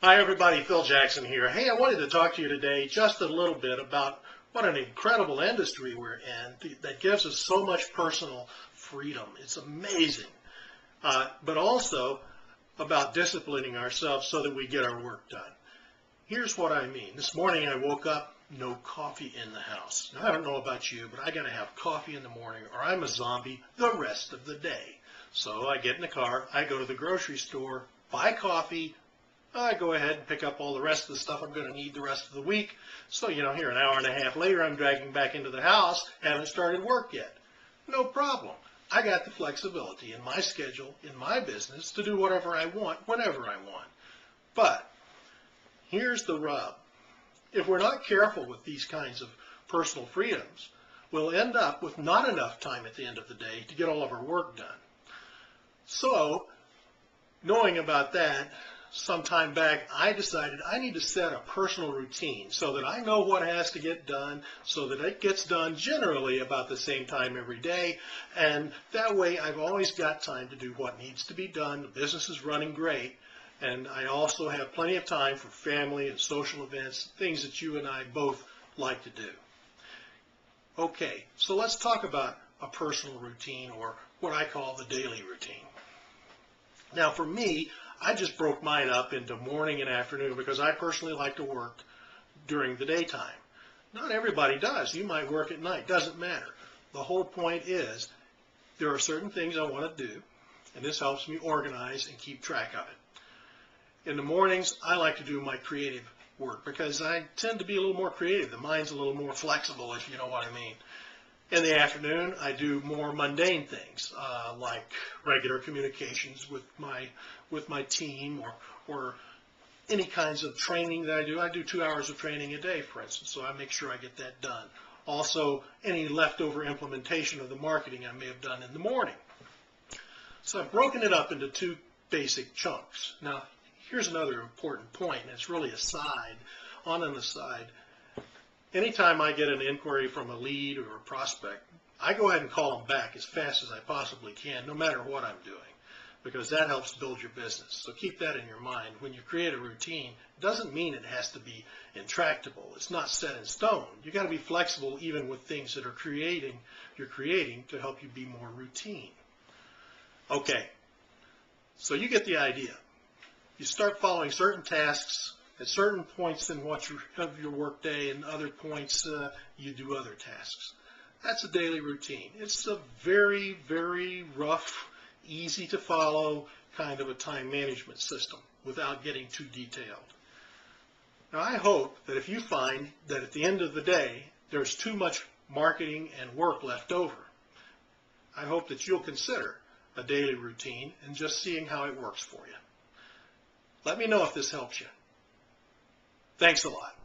Hi everybody, Phil Jackson here. Hey, I wanted to talk to you today just a little bit about what an incredible industry we're in that gives us so much personal freedom. It's amazing. But also about disciplining ourselves so that we get our work done. Here's what I mean. This morning I woke up, no coffee in the house. Now I don't know about you, but I gotta have coffee in the morning or I'm a zombie the rest of the day. So I get in the car, I go to the grocery store, buy coffee, I go ahead and pick up all the rest of the stuff I'm going to need the rest of the week. So, here an hour and a half later, I'm dragging back into the house, haven't started work yet. No problem. I got the flexibility in my schedule, in my business, to do whatever I want, whenever I want. But here's the rub. If we're not careful with these kinds of personal freedoms, we'll end up with not enough time at the end of the day to get all of our work done. So, knowing about that, some time back, I decided I need to set a personal routine so that I know what has to get done, so that it gets done generally about the same time every day, and that way I've always got time to do what needs to be done. The business is running great, and I also have plenty of time for family and social events, things that you and I both like to do. Okay, so let's talk about a personal routine, or what I call the daily routine. Now for me, I just broke mine up into morning and afternoon because I personally like to work during the daytime. Not everybody does. You might work at night. Doesn't matter. The whole point is there are certain things I want to do, and this helps me organize and keep track of it. In the mornings, I like to do my creative work because I tend to be a little more creative. The mind's a little more flexible, if you know what I mean. In the afternoon, I do more mundane things, like regular communications with my team, or any kinds of training that I do. I do 2 hours of training a day, for instance, so I make sure I get that done. Also, any leftover implementation of the marketing I may have done in the morning. So I've broken it up into two basic chunks. Now, here's another important point, and it's really on an aside. Anytime I get an inquiry from a lead or a prospect, I go ahead and call them back as fast as I possibly can, no matter what I'm doing, because that helps build your business. So keep that in your mind. When you create a routine, it doesn't mean it has to be intractable. It's not set in stone. You've got to be flexible even with things that you're creating to help you be more routine. Okay, so you get the idea. You start following certain tasks at certain points in of your workday, and other points you do other tasks. That's a daily routine. It's a very, very rough, easy to follow kind of a time management system without getting too detailed. Now I hope that if you find that at the end of the day there's too much marketing and work left over, I hope that you'll consider a daily routine and just seeing how it works for you. Let me know if this helps you. Thanks a lot.